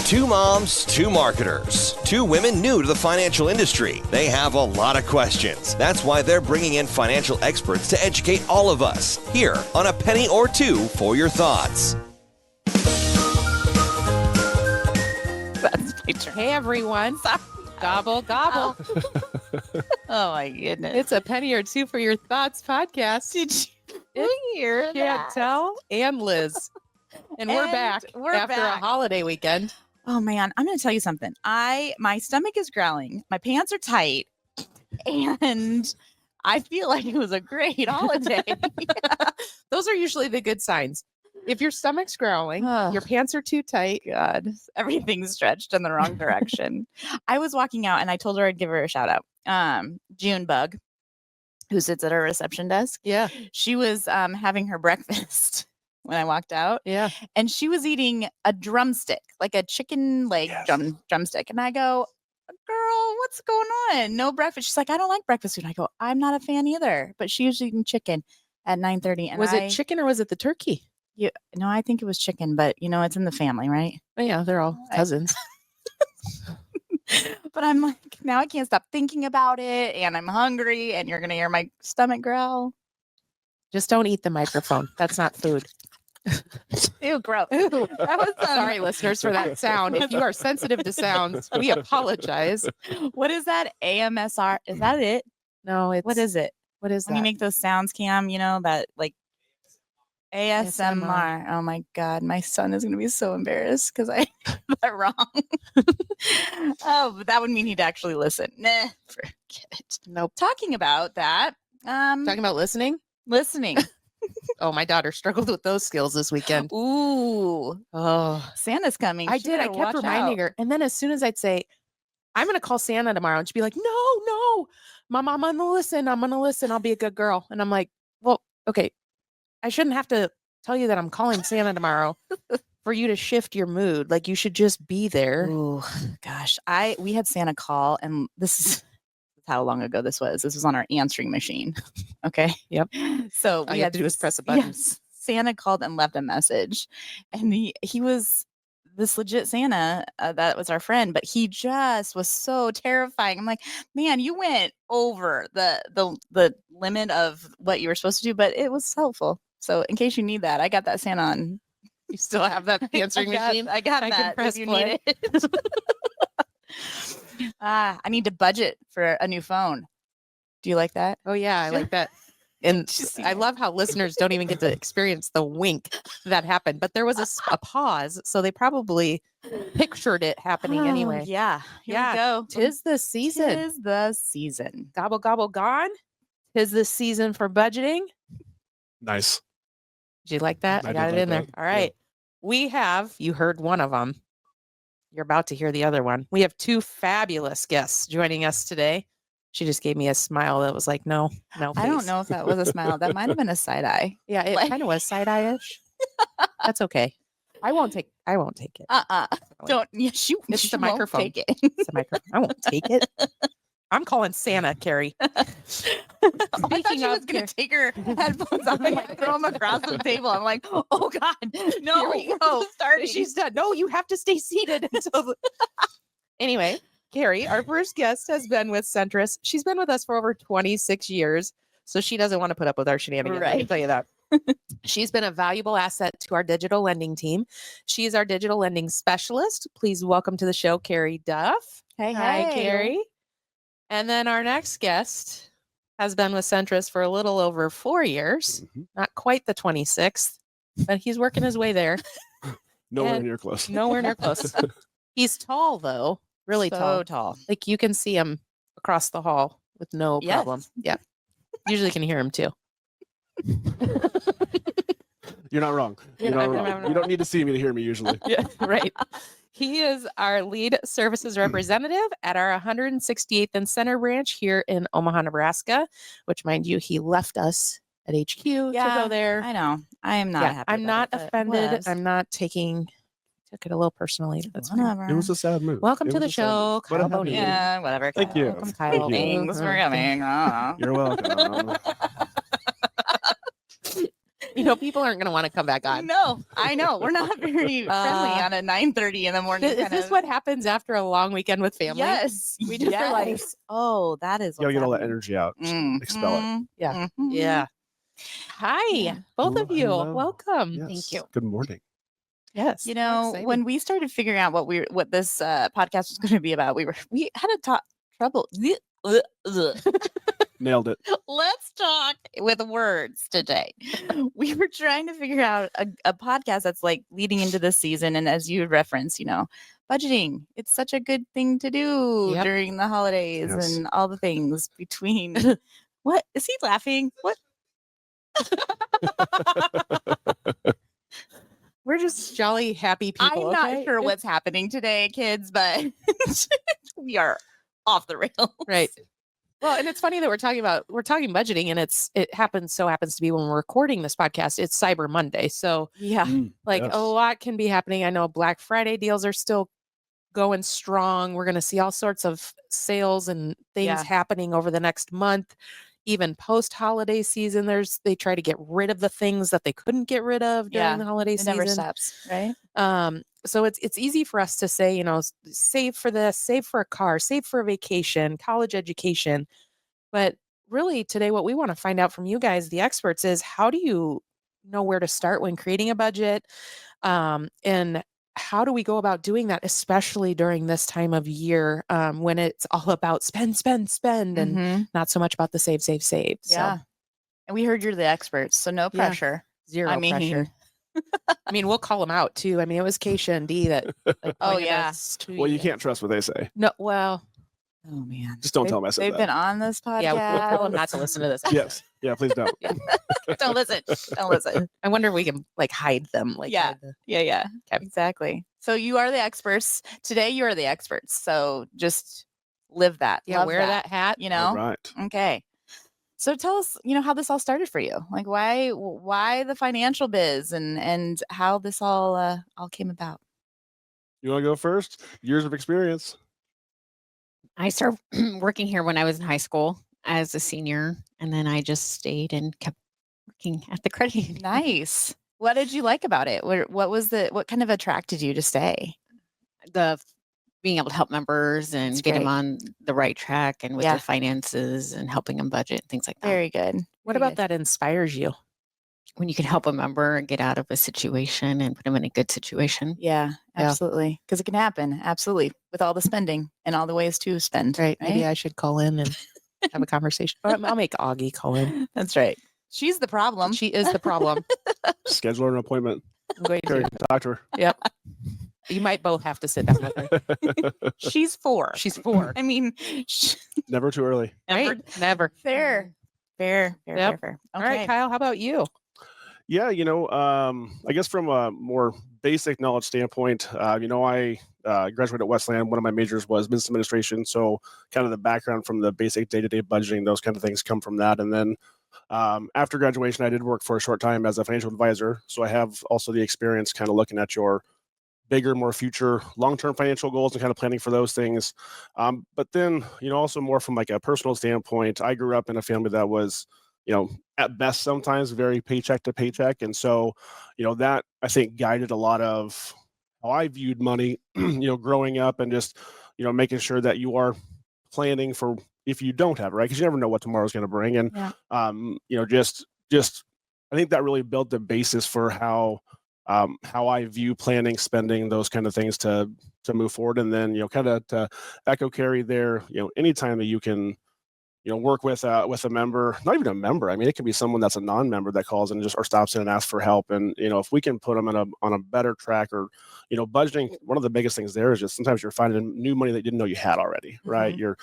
Two moms, two marketers, two women new to the financial industry. They have a lot of questions. That's why they're bringing in financial experts to educate all of us here on A Penny or Two for Your Thoughts. That's my turn. Hey, everyone. Gobble, gobble. Oh, my goodness. It's A Penny or Two for Your Thoughts podcast. Did you hear that? Chantel and Liz. And we're back after a holiday weekend. Oh, man. I'm going to tell you something. My stomach is growling. My pants are tight. And I feel like it was a great holiday. Those are usually the good signs. If your stomach's growling, your pants are too tight. God, everything's stretched in the wrong direction. I was walking out and I told her I'd give her a shout out. Junebug, who sits at our reception desk. Yeah. She was having her breakfast when I walked out. Yeah. And she was eating a drumstick, like a chicken leg drumstick. And I go, girl, what's going on? No breakfast. She's like, I don't like breakfast food. I go, I'm not a fan either. But she was eating chicken at 9:30. And was it chicken or was it the turkey? Yeah, no, I think it was chicken, but it's in the family, right? Oh, yeah, they're all cousins. But I'm like, now I can't stop thinking about it, and I'm hungry, and you're gonna hear my stomach growl. Just don't eat the microphone. That's not food. Ew, gross. That was sorry, listeners, for that sound. If you are sensitive to sounds, we apologize. What is that? AMSR? Is that it? No, it's what is it? What is that? When you make those sounds, Cam, that like ASMR. Oh my God, my son is gonna be so embarrassed because I got that wrong. Oh, but that would mean he'd actually listen. Nah, forget it. Nope. Talking about that. Talking about listening. Oh, my daughter struggled with those skills this weekend. Ooh. Oh, Santa's coming. I did. I kept reminding her. And then as soon as I'd say, I'm going to call Santa tomorrow, and she'd be like, no, Mom, I'm going to listen. I'll be a good girl. And I'm like, well, okay. I shouldn't have to tell you that I'm calling Santa tomorrow for you to shift your mood. Like, you should just be there. Ooh, gosh. We had Santa call, and this is how long ago this was. This was on our answering machine. Okay. Yep. So all you had to do is press a button. Yes, Santa called and left a message, and he was this legit Santa. That was our friend, but he just was so terrifying. I'm like, man, you went over the limit of what you were supposed to do, but it was helpful. So in case you need that, I got that Santa on. You still have that answering machine? I got I that. can press if you play. need it. I need to budget for a new phone. Do you like that? Oh, yeah, I like that. And I love how listeners don't even get to experience the wink that happened. But there was a pause, so they probably pictured it happening anyway. Yeah. Here we go. Tis the season. Tis the season. Gobble, gobble, gone. Tis the season for budgeting. Nice. Did you like that? I got it in there. All right. Yeah. You heard one of them. You're about to hear the other one. We have two fabulous guests joining us today. She just gave me a smile that was like, no. Please. I don't know if that was a smile. That might have been a side eye. Yeah, it kind of was side eye-ish. That's okay. I won't take it. Don't. Yeah, shoot. It's the microphone. Take it. It's the microphone. I won't take it. I'm calling Santa, Carrie. I thought she was going to take her headphones off and like throw them across the table. I'm like, oh God, no. Here we go. Starting. She's done. No, you have to stay seated. Anyway, Carrie, our first guest, has been with Centris. She's been with us for over 26 years, so she doesn't want to put up with our shenanigans. Right. I can tell you that. She's been a valuable asset to our digital lending team. She is our digital lending specialist. Please welcome to the show, Kerry Duff. Hey, Hi, Kerry. And then our next guest has been with Centris for a little over 4 years. Not quite the 26th, but he's working his way there. Nowhere near close. Nowhere near close. He's tall, though. Really so tall. Like, you can see him across the hall with no problem. Yeah. Usually can hear him, too. You're not wrong. You're not wrong. You don't need to see me to hear me usually. Yeah, right. He is our lead services representative at our 168th and Center branch here in Omaha, Nebraska, which, mind you, he left us at HQ to go there. I know. I am not happy. I'm not offended. I'm not took it a little personally. That's whatever. It was a sad move. Welcome to the show, Kyle Bonin. Yeah, whatever. Thank you. Welcome, Kyle. Thanks for coming. You're welcome. People aren't going to want to come back on. No, I know. We're not very friendly on a 9:30 in the morning. Is this what happens after a long weekend with family? Yes. We just are like, oh, that is You gotta what's get all that happening. energy out. Just expel it. Yeah. Mhm. Yeah. Hi, Yeah. both of you. Hello. Welcome. Yes. Thank you. Good morning. Yes. You we're know, excited. when we started figuring out what this podcast was going to be about, we had a trouble. Nailed it. Let's talk with words today. We were trying to figure out a podcast that's like leading into this season, and as you referenced, budgeting. It's such a good thing to do Yep. during the holidays Yes. and all the things between. What is he laughing? What? We're just jolly, happy people. I'm not okay? sure what's happening today, kids, but we are off the rails. Right. Well, and it's funny that we're talking budgeting, and it happens to be when we're recording this podcast, it's Cyber Monday. So Yeah. Yes. a lot can be happening. I know Black Friday deals are still going strong. We're going to see all sorts of sales and things Yeah. happening over the next month. Even post holiday season, they try to get rid of the things that they couldn't get rid of during Yeah. the holiday It season. never stops, right? So it's easy for us to say, save for this, save for a car, save for a vacation, college education. But really today, what we want to find out from you guys, the experts, is how do you know where to start when creating a budget? And how do we go about doing that, especially during this time of year when it's all about spend, and Mhm. not so much about the save. Yeah. And we heard you're the experts, so no Yeah. pressure. Zero I mean- pressure. I mean, we'll call them out too. I mean, it was Keisha and Dee that pointed yeah. us to Well, you can't trust what they say. No, well, Oh man. Just don't tell them I said They've that. been on this podcast. yeah, we'll tell them not to listen to this. Yes. Yeah, please don't. Don't listen. Don't listen. I wonder if we can hide them. Yeah. hide the- Yeah. Okay. Exactly. So you are the experts. Today you are the experts. So just live that. Yeah, Love wear that hat. All right. Okay. So tell us, how this all started for you. Like why the financial biz and how this all came about. You want to go first? Years of experience. I started working here when I was in high school as a senior, and then I just stayed and kept working at the credit union. Nice. What did you like about it? What kind of attracted you to stay? The being able to help members and That's get them great. on the right track and with Yeah. their finances and helping them budget and things like that. Very good. What Very about good. that inspires you? When you can help a member get out of a situation and put them in a good situation. Yeah, Yeah. absolutely. Because it can happen. Absolutely. With all the spending and all the ways to spend. Right. Maybe I should call in and have a conversation. Or I'll make Augie call in. That's right. She's the problem. She is the problem. Schedule her an appointment. I'm going Carrie, to. talk to her. Yep. You might both have to sit down with her. She's 4. She's 4. I mean, Never too early. Right? Never. fair. Fair. Yep. Okay. All right, Kyle, how about you? Yeah, I guess from a more basic knowledge standpoint, I graduated at Westland. One of my majors was business administration. So kind of the background from the basic day-to-day budgeting, those kind of things come from that. And then after graduation, I did work for a short time as a financial advisor. So I have also the experience kind of looking at your bigger, more future long-term financial goals and kind of planning for those things. But then, also more from like a personal standpoint, I grew up in a family that was, at best sometimes very paycheck to paycheck. And so, that I think guided a lot of how I viewed money, growing up and just, making sure that you are planning for if you don't have it, right? Because you never know what tomorrow's going to bring. And, just I think that really built the basis for how I view planning, spending, those kind of things to move forward. And then, kind of to echo Kerry there, anytime that you can, work with a member, not even a member. I mean, it can be someone that's a non-member that calls and or stops in and asks for help. And, if we can put them on a better track or, budgeting, one of the biggest things there is just sometimes you're finding new money that you didn't know you had already, right? Mhm.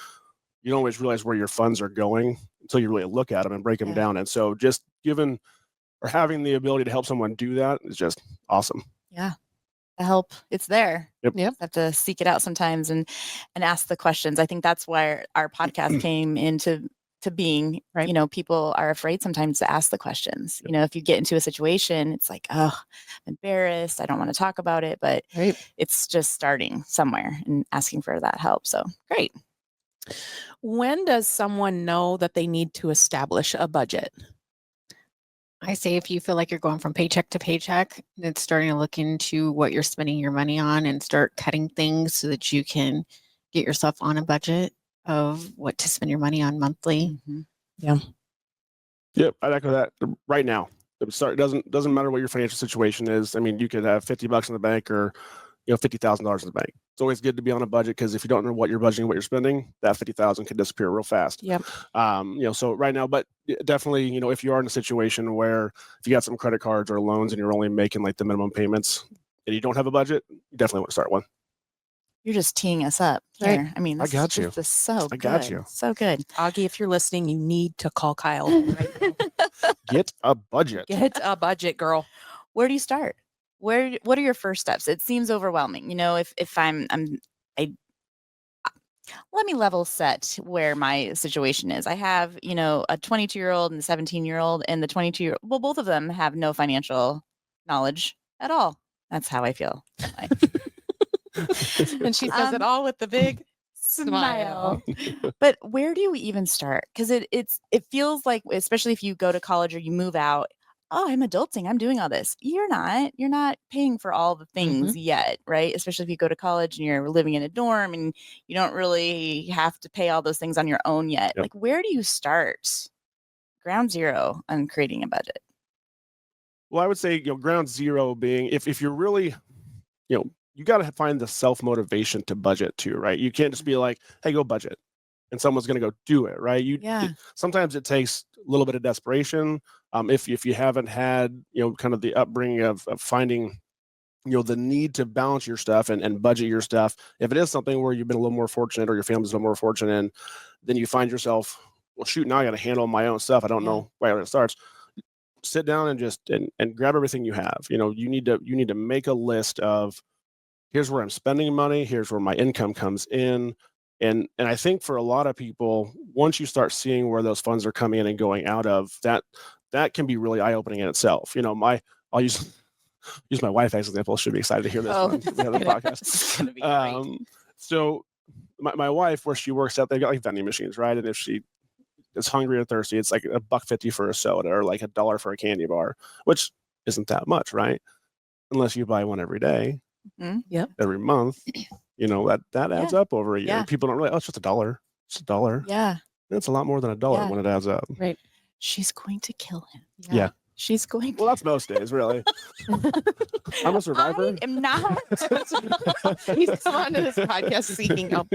You don't always realize where your funds are going until you really look at them and break them down. And so just having the ability to help someone do that is just awesome. Yeah. The help, it's there. Yep. Yep. Have to seek it out sometimes and ask the questions. I think that's why our podcast came into being. Right. People are afraid sometimes to ask the questions. If you get into a situation, it's like, oh, I'm embarrassed. I don't want to talk about it, but Right. it's just starting somewhere and asking for that help. So great. When does someone know that they need to establish a budget? I say if you feel like you're going from paycheck to paycheck, it's starting to look into what you're spending your money on and start cutting things so that you can get yourself on a budget of what to spend your money on monthly. Yep, I'd echo that right now. It doesn't matter what your financial situation is. I mean, you could have $50 in the bank or $50,000 in the bank. It's always good to be on a budget because if you don't know what you're budgeting, what you're spending, that 50,000 could disappear real fast. Yep. So right now, but definitely, if you are in a situation where if you got some credit cards or loans and you're only making like the minimum payments and you don't have a budget, you definitely want to start one. You're just teeing us up Right. here. I mean, I this got is you. just is so I got good. you. So good. Augie, if you're listening, you need to call Kyle. Right now. Get a budget. Get a budget, girl. Where do you start? What are your first steps? It seems overwhelming. If let me level set where my situation is. I have, a 22-year-old and a 17-year-old, and the 22-year-old, well, both of them have no financial knowledge at all. That's how I feel. And she says it all with the big smile. But where do you even start? Because it feels like, especially if you go to college or you move out, oh, I'm adulting, I'm doing all this. You're not paying for all the things yet, right? Especially if you go to college and you're living in a dorm and you don't really have to pay all those things on your own yet. Yep. Like, where do you start? Ground zero on creating a budget. Well, I would say, ground zero being if you're really, you got to find the self-motivation to budget too, right? You can't just be like, hey, go budget. And someone's going to go do it, right? Sometimes it takes a little bit of desperation. If you haven't had, kind of the upbringing of finding, the need to balance your stuff and budget your stuff. If it is something where you've been a little more fortunate or your family's a little more fortunate, and then you find yourself, well, shoot, now I got to handle my own stuff. I don't know where it starts. Sit down and just and grab everything you have. You need to make a list of, here's where I'm spending money. Here's where my income comes in. And I think for a lot of people, once you start seeing where those funds are coming in and going out of, that can be really eye-opening in itself. I'll use my wife as an example. She'll be excited to hear this one. We have the podcast. It's gonna be great. So my wife, where she works out, they've got like vending machines, right? And if she is hungry or thirsty, it's like $1.50 for a soda or like $1 for a candy bar, which isn't that much, right? Unless you buy one every day. Yep. Every month, that adds up over a year. Yeah. People don't really, it's just $1. It's $1. Yeah. It's a lot more than $1 when it adds up. Right. She's going to kill him. Yeah. She's going to. Well, that's most days, really. I'm a survivor. I am not. He's come onto this podcast seeking help.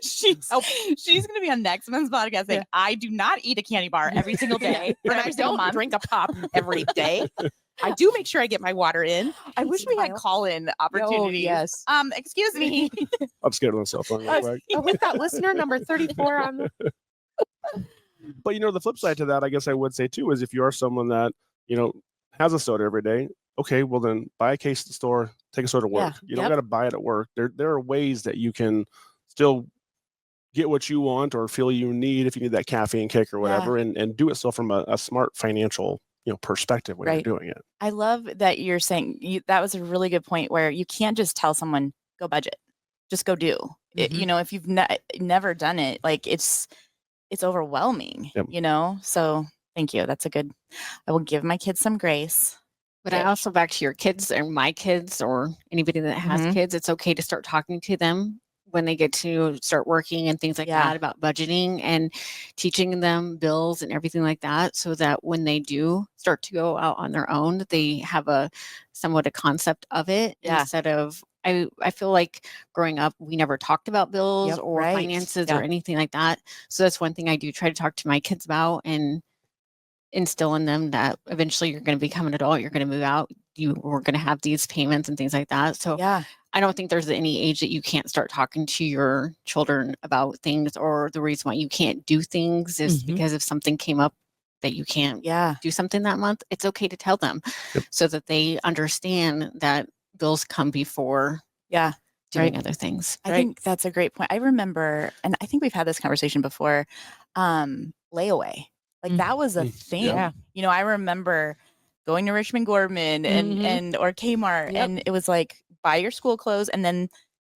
She's going to be on next month's podcast saying, I do not eat a candy bar every single day. And I don't drink a pop every day. I do make sure I get my water in. I wish we had call-in opportunities. Yes. Excuse me. I'm scared of myself. We've got listener number 34 on the. But the flip side to that, I guess I would say too, is if you are someone that has a soda every day, okay, well then buy a case at the store, take a soda to work. You don't got to buy it at work. There are ways that you can still get what you want or feel you need if you need that caffeine kick or whatever, and do it still from a smart financial perspective when you're doing it. I love that you're saying that was a really good point where you can't just tell someone go budget, just go do it. If you've never done it, like it's overwhelming. So thank you. That's I will give my kids some grace. But I also, back to your kids or my kids or anybody that has kids, it's okay to start talking to them when they get to start working and things like that about budgeting and teaching them bills and everything like that, so that when they do start to go out on their own, they have somewhat a concept of it instead of, I feel like growing up, we never talked about bills or finances or anything like that. So that's one thing I do try to talk to my kids about and instill in them that eventually you're going to become an adult, you're going to move out, we're going to have these payments and things like that. So I don't think there's any age that you can't start talking to your children about things, or the reason why you can't do things is because if something came up that you can't do something that month, it's okay to tell them so that they understand that bills come before doing other things. I think that's a great point. I remember, and I think we've had this conversation before, layaway. Like that was a thing. I remember going to Richmond Gorman and or Kmart, and it was like, buy your school clothes, and then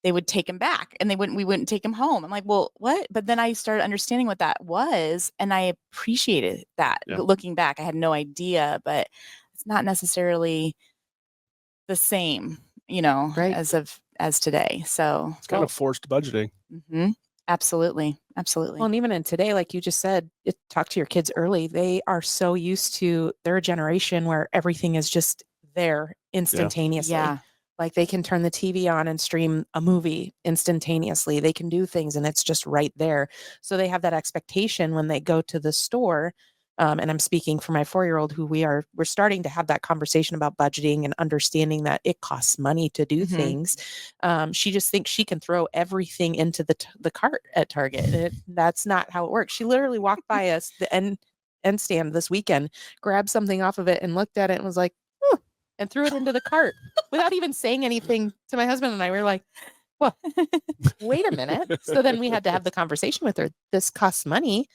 they would take him back and we wouldn't take him home. I'm like, well, what? But then I started understanding what that was, and I appreciated that. Yeah. Looking back, I had no idea, but it's not necessarily the same, Right. as today. So It's kind of forced budgeting. absolutely. Well, and even in today, like you just said, talk to your kids early. They are so used to their generation where everything is just there instantaneously. Yeah. Like they can turn the TV on and stream a movie instantaneously. They can do things and it's just right there. So they have that expectation when they go to the store. And I'm speaking for my 4-year-old who we're starting to have that conversation about budgeting and understanding that it costs money to do things. She just thinks she can throw everything into the cart at Target. And that's not how it works. She literally walked by us, the end stand this weekend, grabbed something off of it and looked at it and was like, and threw it into the cart without even saying anything to my husband and I. Were like, well, wait a minute. So then we had to have the conversation with her. This costs money.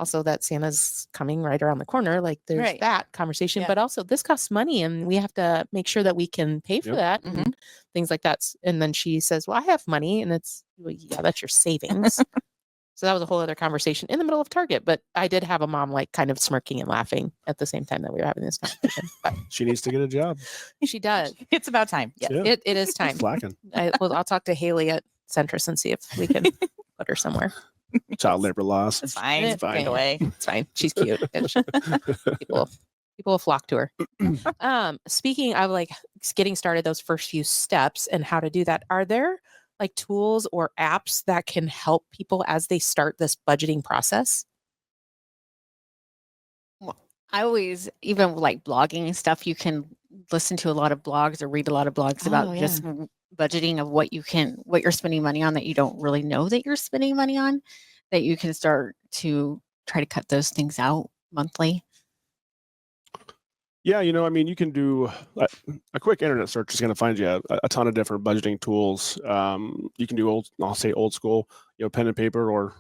Also, that Santa's coming right around the corner. Like there's that conversation, but also this costs money and we have to make sure that we can pay for that and things like that. And then she says, well, I have money. And it's, well, yeah, that's your savings. So that was a whole other conversation in the middle of Target. But I did have a mom like kind of smirking and laughing at the same time that we were having this conversation. But She needs to get a job. she does. It's about time. Yeah, Yeah. it is time. Slacking. I'll talk to Haley at Centris and see if we can put her somewhere. Child labor laws. It's fine. It's Take fine. away. It's fine. She's cute. People will flock to her. Speaking of like getting started, those first few steps and how to do that, are there like tools or apps that can help people as they start this budgeting process? Well, I always, even like blogging and stuff, you can listen to a lot of blogs or read a lot of blogs about just budgeting of what you're spending money on that you don't really know that you're spending money on, that you can start to try to cut those things out monthly. Yeah, I mean, you can do a quick internet search is going to find you a ton of different budgeting tools. You can do old school, pen and paper or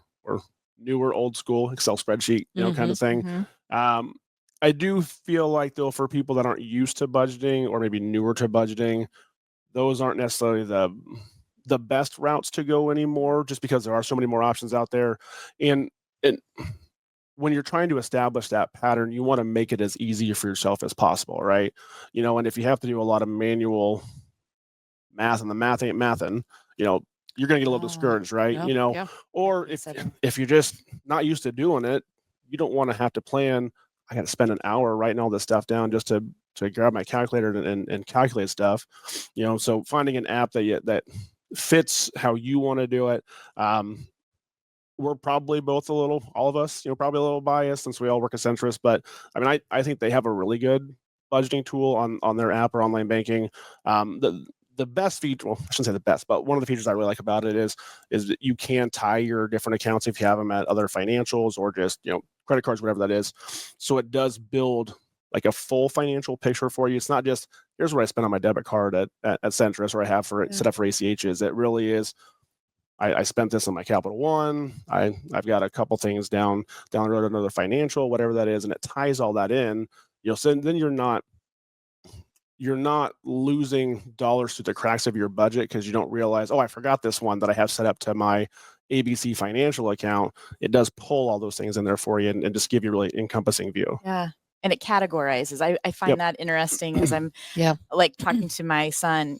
newer old school Excel spreadsheet, kind of thing. I do feel like though, for people that aren't used to budgeting or maybe newer to budgeting, those aren't necessarily the best routes to go anymore, just because there are so many more options out there. And when you're trying to establish that pattern, you want to make it as easy for yourself as possible, right? And if you have to do a lot of manual math and the math ain't mathin', you're going to get a little discouraged, right? Or if you're just not used to doing it, you don't want to have to plan. I got to spend an hour writing all this stuff down just to grab my calculator and calculate stuff, so finding an app that fits how you want to do it. We're probably both all of us, probably a little biased since we all work at Centris, but I mean, I think they have a really good budgeting tool on their app or online banking. The best feature, well, I shouldn't say the best, but one of the features I really like about it is that you can tie your different accounts if you have them at other financials or just, credit cards, whatever that is. So it does build like a full financial picture for you. It's not just, here's what I spend on my debit card at Centris or I have set up for ACHs. It really is, I spent this on my Capital One. I've got a couple things down the road, another financial, whatever that is, and it ties all that in. So then you're not losing dollars through the cracks of your budget because you don't realize, oh, I forgot this one that I have set up to my ABC financial account. It does pull all those things in there for you and just give you a really encompassing view. Yeah. And it categorizes. I find that interesting as I'm like talking to my son,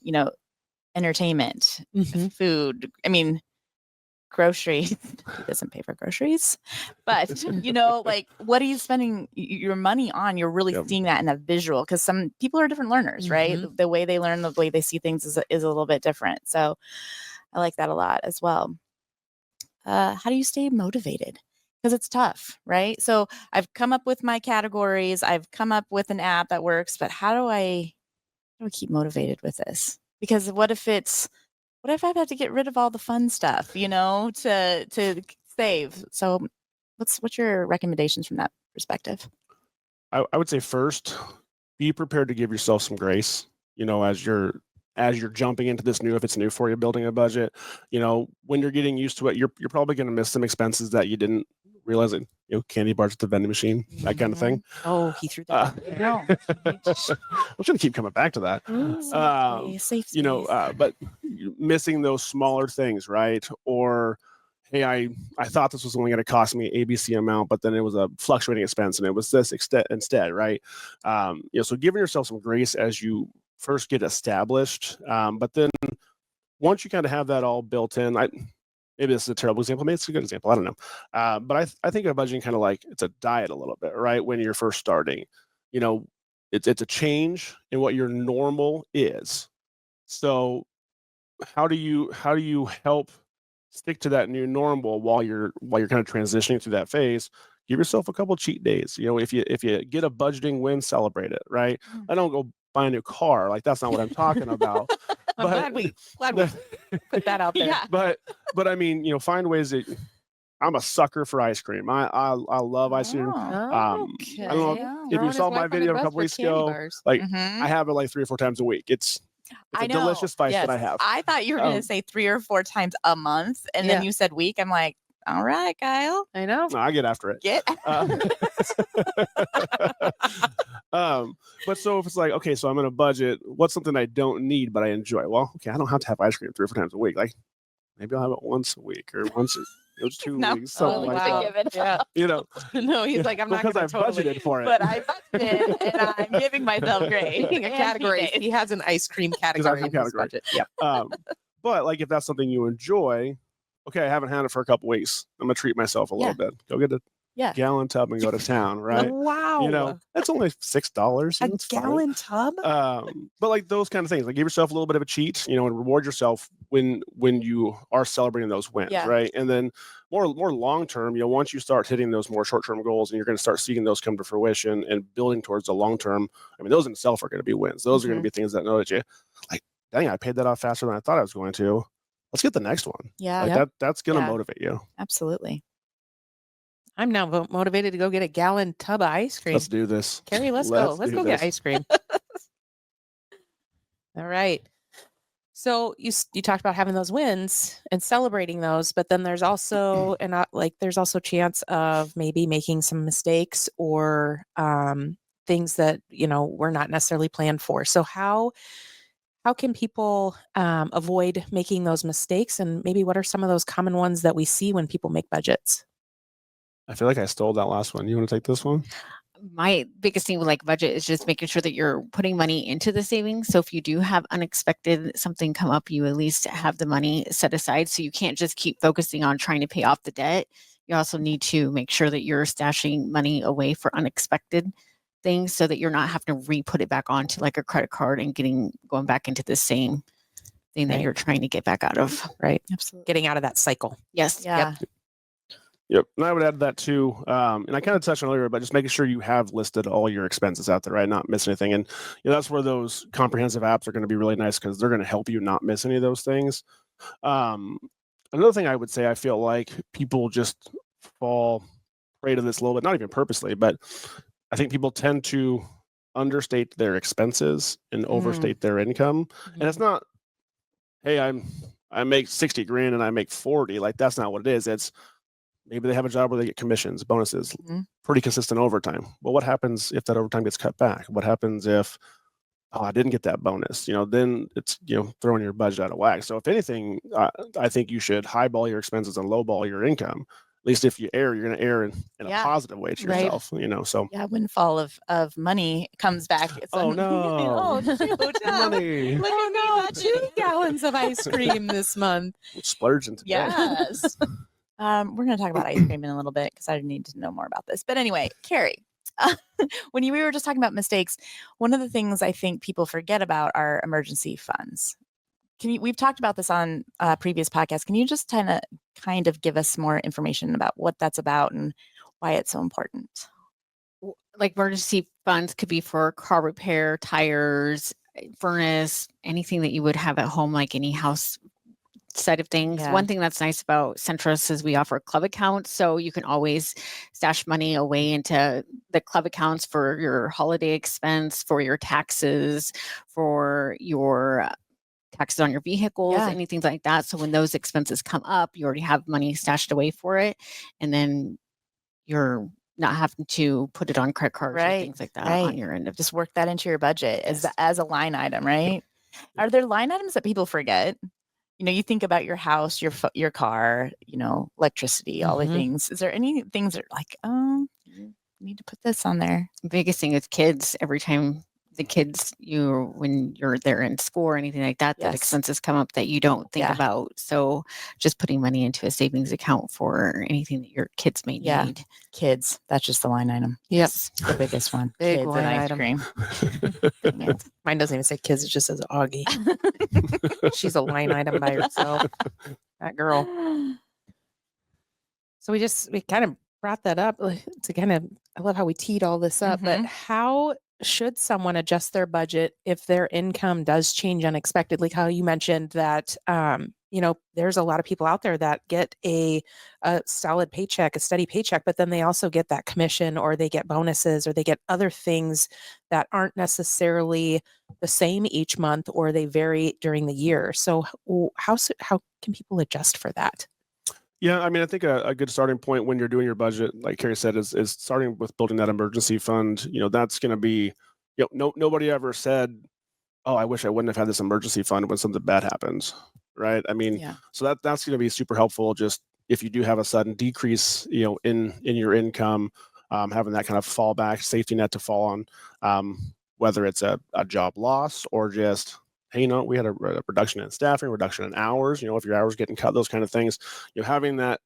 entertainment, food. I mean, groceries. He doesn't pay for groceries, but like what are you spending your money on? You're really seeing that in a visual because some people are different learners, right? The way they learn, the way they see things is a little bit different. So I like that a lot as well. How do you stay motivated? Because it's tough, right? So I've come up with my categories. I've come up with an app that works, but how do I keep motivated with this? Because what if I've had to get rid of all the fun stuff, to save? So what's your recommendations from that perspective? I would say first, be prepared to give yourself some grace, as you're jumping into this if it's new for you, building a budget, when you're getting used to it, you're probably going to miss some expenses that you didn't realizing, candy bars at the vending machine, that kind of thing. Oh, he threw that. No. I'm just gonna keep coming back to that. Safe space. But missing those smaller things, right? Or, hey, I thought this was only going to cost me ABC amount, but then it was a fluctuating expense, and it was this instead, right? So giving yourself some grace as you first get established, but then once you kind of have that all built in, maybe this is a terrible example, maybe it's a good example, I don't know. But I think of budgeting kind of like it's a diet a little bit, right? When you're first starting, it's a change in what your normal is. So how do you help stick to that new normal while you're kind of transitioning through that phase? Give yourself a couple cheat days. If you get a budgeting win, celebrate it, right? I don't go buy a new car. Like, that's not what I'm talking about. I'm glad we put that out there. Yeah. But I mean, find ways that I'm a sucker for ice cream. I love ice cream. I don't know if you saw my video a couple weeks ago. Like, I have it like 3 or 4 times a week. It's a delicious vice that I have. I thought you were going to say 3 or 4 times a month, and then you said week. I'm like, all right, Kyle. I know. No, I get after it. But so if it's like, okay, so I'm going to budget, what's something I don't need but I enjoy? Well, okay, I don't have to have ice cream 3 or 4 times a week. Like, maybe I'll have it once a week or once 2 weeks, something like that. Yeah. No, he's like, I'm not going to because I've budgeted for it. But I budgeted, and I'm giving myself grace. Speaking of categories, he has an ice cream category in his budget. Yep. But like, if that's something you enjoy, okay, I haven't had it for a couple weeks, I'm gonna treat myself a little bit. Go get a gallon tub and go to town, right? Wow. That's only $6. A gallon tub? But like those kind of things, like give yourself a little bit of a cheat, and reward yourself when you are celebrating those wins, right? And then more long term, once you start hitting those more short term goals, and you're going to start seeing those come to fruition and building towards the long term. I mean, those in itself are going to be wins. Those are going to be things that know that you like. Dang, I paid that off faster than I thought I was going to. Let's get the next one. Yeah. Like that's going to motivate you. Absolutely. I'm now motivated to go get a gallon tub of ice cream. Let's do this. Carrie, let's go. Let's go get ice cream. All right. So you talked about having those wins and celebrating those, but then there's also there's also chance of maybe making some mistakes or things that we're not necessarily planned for. So how can people avoid making those mistakes, and maybe what are some of those common ones that we see when people make budgets? I feel like I stole that last one. You want to take this one? My biggest thing with like budget is just making sure that you're putting money into the savings. So if you do have unexpected something come up, you at least have the money set aside. So you can't just keep focusing on trying to pay off the debt. You also need to make sure that you're stashing money away for unexpected things so that you're not having to re-put it back onto like a credit card and going back into the same thing that you're trying to get back out of. Right. Absolutely. Getting out of that cycle. Yes. Yeah. Yep. And I would add that too. And I kind of touched on earlier, but just making sure you have listed all your expenses out there, right? Not miss anything. And that's where those comprehensive apps are going to be really nice because they're going to help you not miss any of those things. Another thing I would say, I feel like people just fall prey to this a little bit, not even purposely, but I think people tend to understate their expenses and overstate their income. And it's not, hey, I make 60 grand and I make 40. Like, that's not what it is. It's maybe they have a job where they get commissions, bonuses, pretty consistent overtime. Well, what happens if that overtime gets cut back? What happens if, I didn't get that bonus? Then it's, throwing your budget out of whack. So if anything, I think you should highball your expenses and lowball your income. At least if you err, you're going to err in a positive way to yourself, so. Yeah, windfall of money comes back. It's no. Oh, shoot. Money. Look at me, 2 gallons of ice cream this month. Splurge into Yes. We're going to talk about ice cream in a little bit because I need to know more about this. But anyway, Carrie, when we were just talking about mistakes, one of the things I think people forget about are emergency funds. We've talked about this on previous podcasts. Can you just kind of give us more information about what that's about and why it's so important? Like emergency funds could be for car repair, tires, furnace, anything that you would have at home, like any house side of things. Yeah. One thing that's nice about Centris is we offer club accounts, so you can always stash money away into the club accounts for your holiday expense, for your taxes, for your taxes on your vehicles, anything like that. So when those expenses come up, you already have money stashed away for it. And then you're not having to put it on credit cards or things like that on your end of just work that into your budget as a line item, right? Are there line items that people forget? You think about your house, your car, electricity, all the things. Is there any things that are like, oh, you need to put this on there? Biggest thing is kids. Every time the kids, when you're there in school or anything like that, that expenses come up that you don't think about. So just putting money into a savings account for anything that your kids may need. Kids, that's just the line item. Yes, the biggest one. Big Kids line and ice item. cream. Mine doesn't even say kids; it just says Augie. She's a line item by herself. That girl. So we kind of brought that up to kind of. I love how we teed all this up, but how should someone adjust their budget if their income does change unexpectedly? Kyle, you mentioned that there's a lot of people out there that get a solid paycheck, a steady paycheck, but then they also get that commission, or they get bonuses, or they get other things that aren't necessarily the same each month, or they vary during the year. So how can people adjust for that? Yeah, I mean, I think a good starting point when you're doing your budget, like Kerry said, is starting with building that emergency fund. That's going to be, nobody ever said, "Oh, I wish I wouldn't have had this emergency fund when something bad happens," right? I mean, so that's going to be super helpful. Just if you do have a sudden decrease, in your income, having that kind of fallback safety net to fall on, whether it's a job loss or just, hey, we had a reduction in staffing, reduction in hours, if your hours getting cut, those kind of things, having that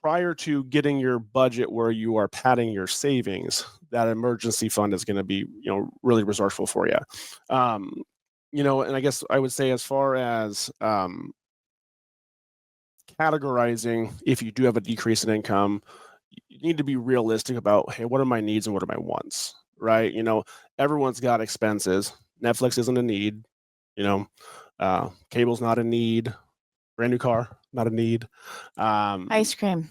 prior to getting your budget where you are padding your savings, that emergency fund is going to be, really resourceful for you. And I guess I would say, as far as categorizing, if you do have a decrease in income, you need to be realistic about, hey, what are my needs and what are my wants, right? Everyone's got expenses. Netflix isn't a need, cable's not a need, brand new car, not a need. Ice cream.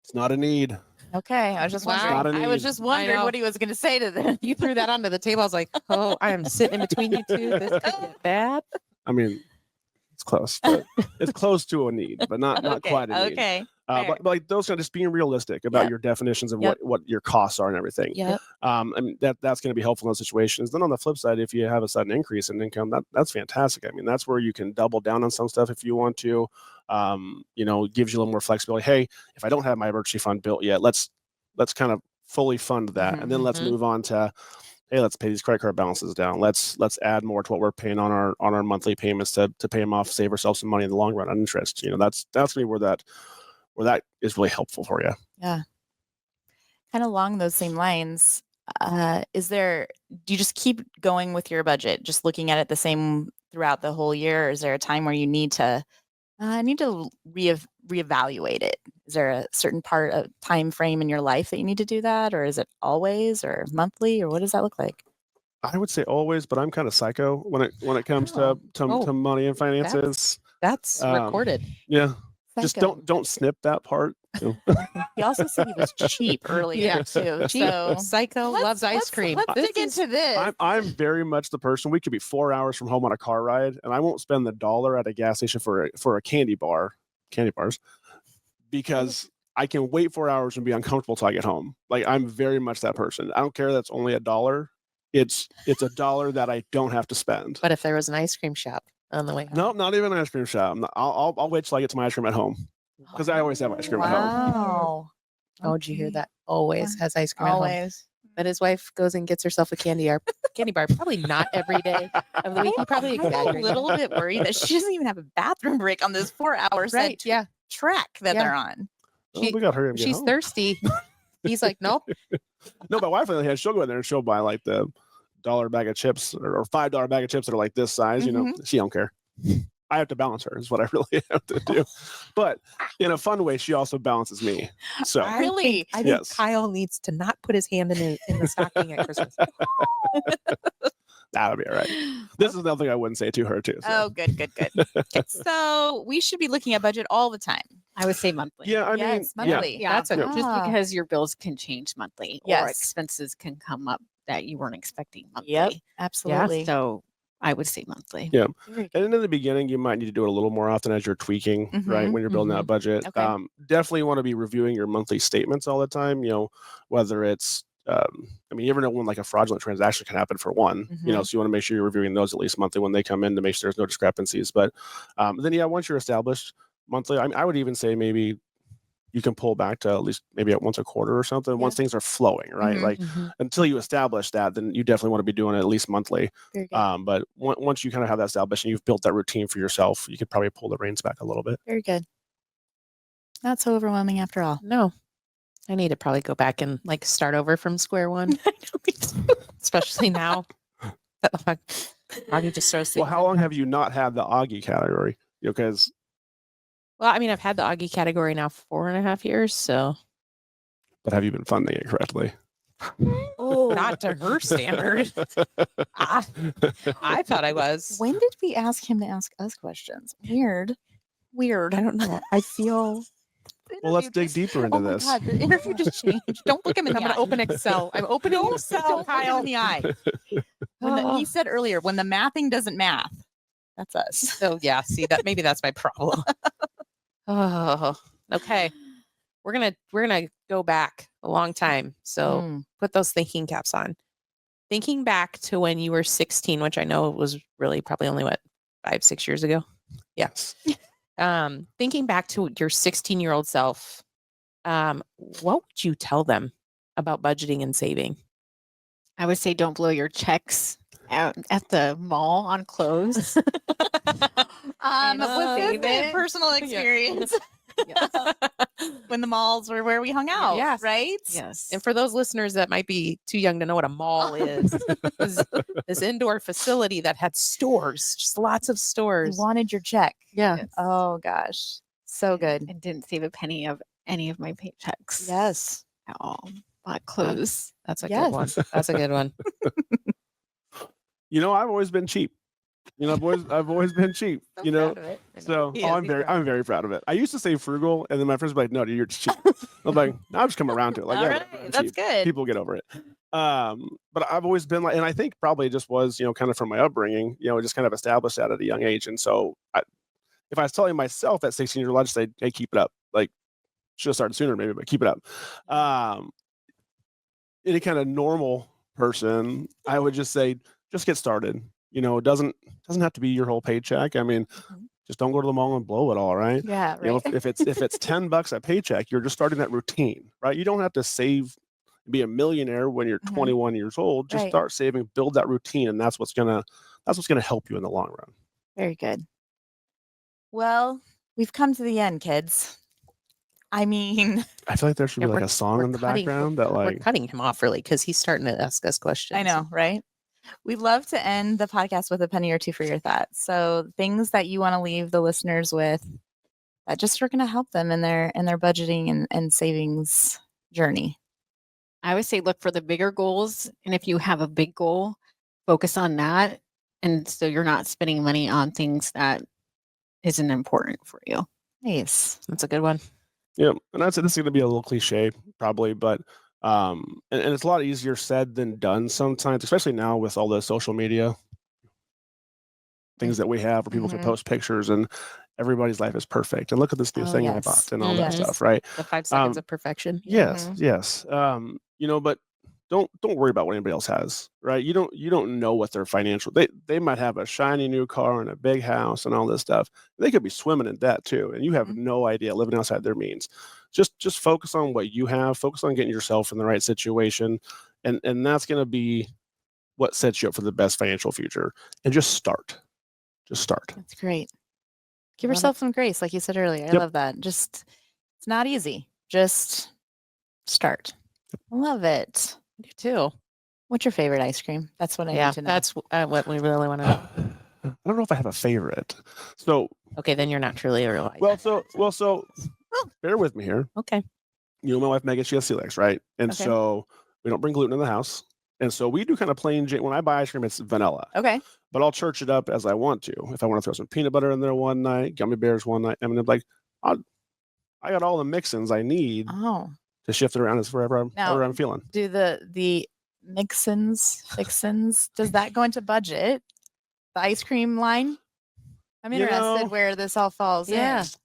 It's not a need. Okay. I was just wondering. I was just wondering what he was going to say to them. You threw that onto the table. I was like, oh, I am sitting in between you two. This could get bad. I mean, it's close, but it's close to a need, but not quite a need. Okay. But like those kind of just being realistic about your definitions of what your costs are and everything. I mean, that's going to be helpful in those situations. Then on the flip side, if you have a sudden increase in income, that's fantastic. I mean, that's where you can double down on some stuff if you want to. Gives you a little more flexibility. Hey, if I don't have my emergency fund built yet, let's kind of fully fund that, and then let's move on to, hey, let's pay these credit card balances down. Let's add more to what we're paying on our monthly payments to pay them off, save ourselves some money in the long run on interest. That's really where that is really helpful for you. Yeah. Kind of along those same lines, do you just keep going with your budget, just looking at it the same throughout the whole year? Or is there a time where you need to reevaluate it? Is there a certain part of time frame in your life that you need to do that? Or is it always, or monthly, or what does that look like? I would say always, but I'm kind of psycho when it comes to money and finances. That's recorded. Yeah. Just don't snip that part. He also said he was cheap earlier too. So psycho loves ice cream. Let's dig into this. I'm very much the person. We could be 4 hours from home on a car ride, and I won't spend the $1 at a gas station for a candy bars, because I can wait 4 hours and be uncomfortable till I get home. Like, I'm very much that person. I don't care that's only $1. It's $1 that I don't have to spend. But if there was an ice cream shop on the way home. No, not even an ice cream shop. I'll wait till I get to my ice cream at home, because I always have ice cream at home. Wow. Oh, did you hear that? Always has ice cream Always. at home. But his wife goes and gets herself a candy bar. Probably not every day of the week. He probably I'm a exaggerated. little bit worried that she doesn't even have a bathroom break on this 4 hours track that they're on. We got her. She's thirsty. He's like, nope. No, my wife, she'll go in there and she'll buy like the $1 bag of chips or $5 bag of chips that are like this size. She don't care. I have to balance her is what I really have to do. But in a fun way, she also balances me. So I think Kyle needs to not put his hand in the stocking at Christmas. That'll be all right. This is another thing I wouldn't say to her too. So. Oh, good. So we should be looking at budget all the time. I would say monthly. Yeah, I mean, monthly. Yeah, That's just because your bills can change monthly, or Yes. expenses can come up that you weren't expecting monthly. Yep, absolutely. So I would say monthly. Yeah. Very And in the beginning, you might need to do it a little more often as you're tweaking, right? Mhm, When you're building that budget. Okay. Definitely want to be reviewing your monthly statements all the time, whether it's, I mean, you never know when like a fraudulent transaction can happen for one, Mhm. so you want to make sure you're reviewing those at least monthly when they come in to make sure there's no discrepancies. But then, yeah, once you're established monthly, I would even say maybe you can pull back to at least maybe at once a quarter or something once things are flowing, right? Mhm. Like until you establish that, then you definitely want to be doing it at least monthly. Very good. But once you kind of have that established and you've built that routine for yourself, you could probably pull the reins back a little bit. Very good. Not so overwhelming after all. No, I need to probably go back and like start over from square one, especially now. What the fuck? Augie just throws Well, things how in. long have you not had the Augie category? Because Well, I mean, I've had the Augie category now 4.5 years, so but have you been funding it correctly? oh, not to her standard. I thought I was. When did we ask him to ask us questions? Weird. I don't know. I feel. Well, let's dig deeper into Oh my this. God, the interview just changed. Don't look him in I'm the going eye. to open Excel. I'm opening Excel, Don't look him Kyle. in the eye. He said earlier, when the mathing doesn't math, that's us. So yeah, see that maybe that's my problem. Oh, okay. We're gonna go back a long time. So Mm. put those thinking caps on. Thinking back to when you were 16, which I know was really probably only 5-6 years ago. Yes. Thinking back to your 16-year-old self, what would you tell them about budgeting and saving? I would say don't blow your checks out at the mall on clothes. Was save this it. personal experience? When the malls were where we hung out, Yes. right? Yes. And for those listeners that might be too young to know what a mall is, it was this indoor facility that had stores, just lots of You stores. wanted your check. Yeah. Yes. Oh gosh, so good. And didn't save a penny of any of my paychecks Yes. at all. Bought clothes. That's a Yes. good one. That's a good one. I've always been cheap. I've always been cheap. So He is, I'm he's very proud of it. I used to say frugal, and then my friends were like, "No, dude, you're just cheap." I'm like, "No, I've just come around to it." Like, All yeah, right, whatever, I'm that's cheap. good. People get over it. But I've always been like, and I think probably it just was, kind of from my upbringing, just kind of established that at a young age. And so, if I was telling myself at 16 years old, I'd just say, "Hey, keep it up." Like, should have started sooner, maybe, but keep it up. Any kind of normal person, I would just say, just get started. It doesn't have to be your whole paycheck. I mean, just don't go to the mall and blow it all, right? Yeah, right. If it's $10 a paycheck, you're just starting that routine, right? You don't have to save, be a millionaire when you're 21 years old. Just Right. start saving, build that routine, and that's what's gonna help you in the long run. Very good. Well, we've come to the end, kids. I mean, I feel like there should be Yeah, like we're- a song we're in the cutting- background that We're like cutting him off really because he's starting to ask us questions. I know, right? We'd love to end the podcast with a penny or two for your thoughts. So things that you want to leave the listeners with that just are going to help them in their budgeting and savings journey. I would say look for the bigger goals. And if you have a big goal, focus on that. And so you're not spending money on things that isn't important for you. Nice. That's a good one. Yeah, and this is going to be a little cliche, probably, but and it's a lot easier said than done sometimes, especially now with all the social media things that we have, where people can post pictures and everybody's life is perfect. And look at this new thing I yes. bought and all that Yes. stuff, right? The 5 seconds of perfection. Yes, yes. But don't worry about what anybody else has, right? You don't know what their financial they might have a shiny new car and a big house and all this stuff. They could be swimming in debt too, and you have no idea living outside their means. Just focus on what you have, focus on getting yourself in the right situation, and that's gonna be what sets you up for the best financial future. And just start. Just start. That's great. Give Love it. yourself some grace, like you said earlier. I Yep. love that. It's not easy. Just start. I love it. I do too. What's your favorite ice cream? That's what I Yeah, need to know. that's what we really want to know. I don't know if I have a favorite. So Okay, then you're not truly a real life. well, bear with me here. Okay. My wife Megan, she has celiac, right? And Okay. so we don't bring gluten in the house. And so we do kind of plain when I buy ice cream, it's vanilla. Okay. But I'll church it up as I want to. If I want to throw some peanut butter in there one night, gummy bears one night, I mean, I got all the mix-ins I need Oh. to shift it around as wherever I'm feeling. Do the fixins, does that go into budget? the ice cream line? I'm You interested know, where this all falls Yeah. in. 'Cause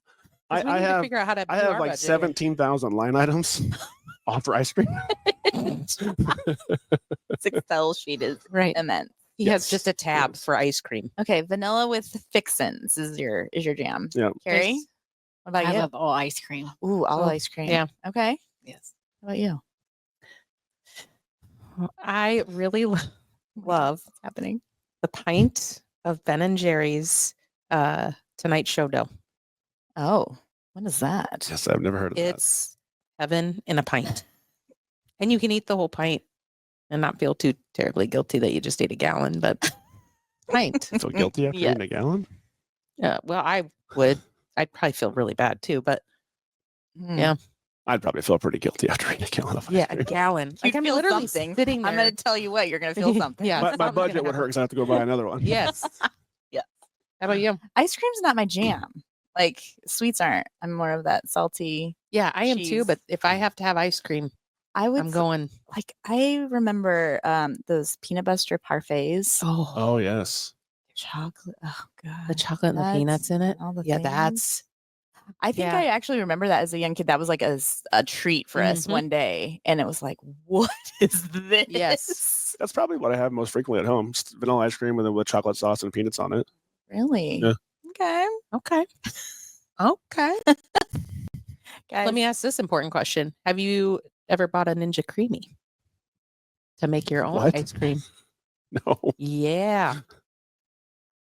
I we need to have figure out how to I do have our like budget. 17,000 line items all for ice cream. This Excel sheet is Right. immense. He has Yes, just a tab yes. for ice cream. Okay, vanilla with fixins is your jam. Yeah. Carrie, Yes. what about I you? love all ice cream. Ooh, all Oh, ice cream. yeah. Okay. Yes. How about you? I really Oh my God, love what's happening? the pint of Ben and Jerry's Tonight Show dough. Oh, what is that? Yes, I've never heard of that. It's heaven in a pint. And you can eat the whole pint and not feel too terribly guilty that you just ate a gallon, but pint. Feel guilty after Yeah. eating a gallon? Well, I would. I'd probably feel really bad too, but Yeah. I'd probably feel pretty guilty after eating a gallon of ice yeah, a cream. gallon. You'd Like I'm feel literally something. sitting there. I'm going to tell you what, you're going to feel something. Yeah. My something's gonna budget would hurt happen. because I have to go buy another one. Yes. Yeah. How about you? Ice cream's not my jam. Like sweets aren't. I'm more of that salty. Yeah, I am too. Cheese. But if I have to have ice cream, I would I'm going. like I remember those peanut butter parfaits. Oh, Oh, yes. Chocolate. Oh god. the chocolate and the Nuts peanuts in it. and all the Yeah, things. that's I think yeah. I actually remember that as a young kid. That was like a treat for us Mhm. one day. And it was like, what is this? Yes. That's probably what I have most frequently at home. Just vanilla ice cream with chocolate sauce and peanuts on it. Really? Yeah. Okay. Okay. Okay. Guys, Let me ask this important question: have you ever bought a Ninja Creamy to make your own What? ice cream? No. Yeah,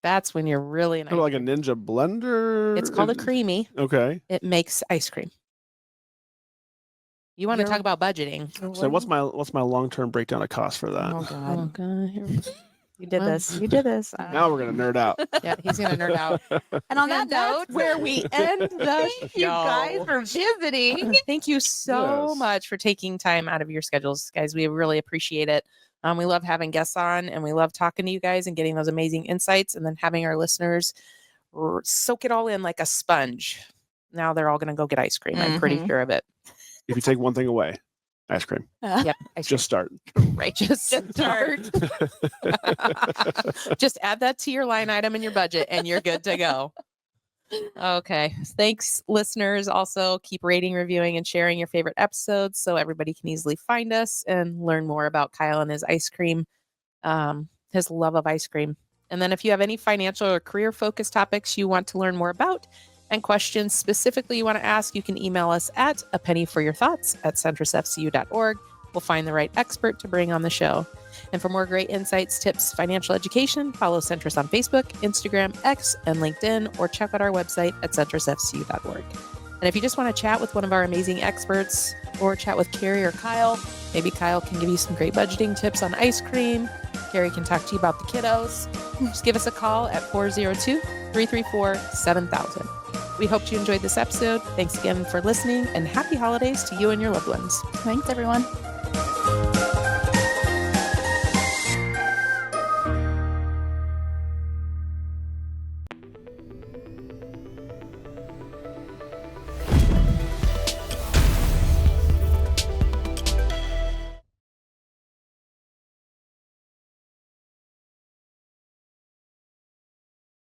that's when you're really Kind of like a ninja blender. It's called a creamy. Okay. It makes ice cream. You want to You're- talk about budgeting? So what's my long-term breakdown of cost for that? Oh Oh god. God! Here we go. You did Well, this. You did this. Now we're gonna nerd out. Yeah, he's gonna nerd out. And on that And that's note, where we end the thank you guys show. for visiting. Thank you so Yes. much for taking time out of your schedules, guys. We really appreciate it. We love having guests on, and we love talking to you guys and getting those amazing insights, and then having our listeners soak it all in like a sponge. Now they're all going to go get ice cream. I'm pretty Mhm. sure of it. If you take one thing away, ice cream. Yep, ice Just start. cream. Right. Just start. Just add that to your line item in your budget, and you're good to go. Okay. Thanks, listeners. Also, keep rating, reviewing, and sharing your favorite episodes so everybody can easily find us and learn more about Kyle and his ice cream, his love of ice cream. And then if you have any financial or career focused topics you want to learn more about and questions specifically you want to ask, you can email us at apennyforyourthoughts@centrisfcu.org. We'll find the right expert to bring on the show. And for more great insights, tips, financial education, follow Centris on Facebook, Instagram, X, and LinkedIn, or check out our website at centrisfcu.org. And if you just want to chat with one of our amazing experts or chat with Kerry or Kyle, maybe Kyle can give you some great budgeting tips on ice cream. Kerry can talk to you about the kiddos. Just give us a call at 402-334-7000. We hope you enjoyed this episode. Thanks again for listening, and happy holidays to you and your loved ones. Thanks, everyone.